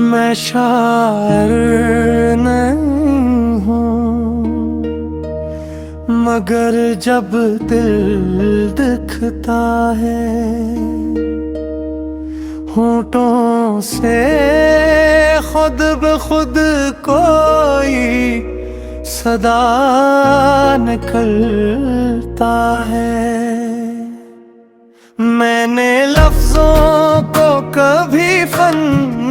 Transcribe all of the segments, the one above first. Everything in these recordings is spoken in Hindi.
मैं शायर नहीं हूँ, मगर जब दिल दिखता है होठों से खुद ब खुद कोई सदा निकलता है। मैंने लफ्जों को कभी फन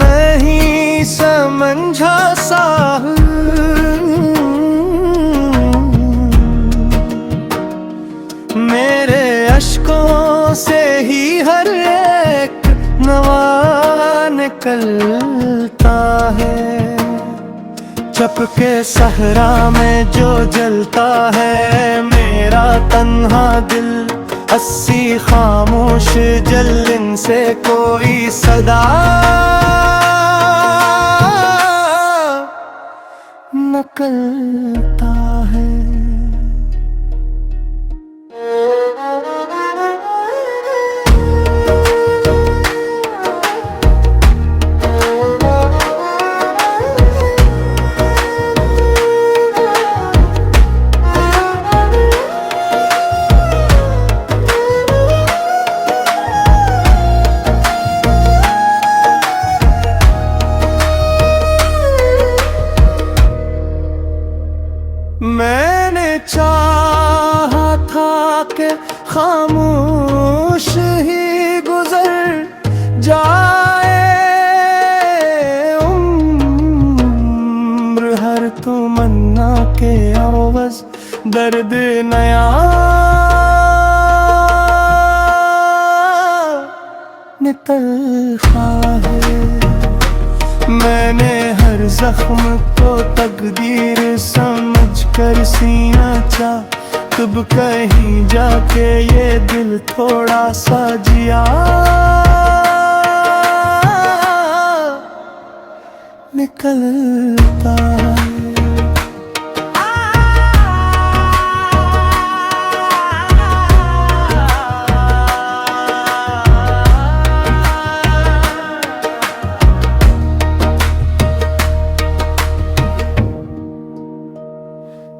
नहीं समझा साहब, मेरे अश्कों से ही हर एक नवा निकलता है। चपके सहरा में जो जलता है मेरा तन्हा दिल, 80 खामोश जलन से कोई सदा निकलता है। मैंने चाहा था कि खामोश ही गुजर जाए उम्र, हर तमन्ना के आवाज़ दर्द नया निकलता है। मैंने हर जख्म को तकदीर समझ कर सीना चा, तब कहीं जाके ये दिल थोड़ा सा जिया निकलता है।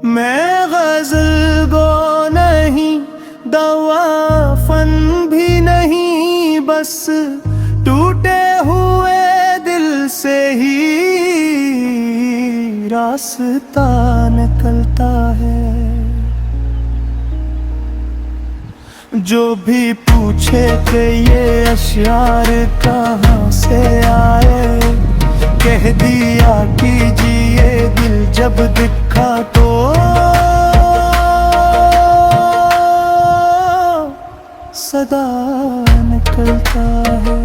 मैं गज़ल गो नहीं, दवा फन भी नहीं, बस टूटे हुए दिल से ही रास्ता निकलता है। जो भी पूछे कि ये अशआर कहाँ से आए, कह दिया कीजिए दिल जब दिखा तो सदा निकलता है।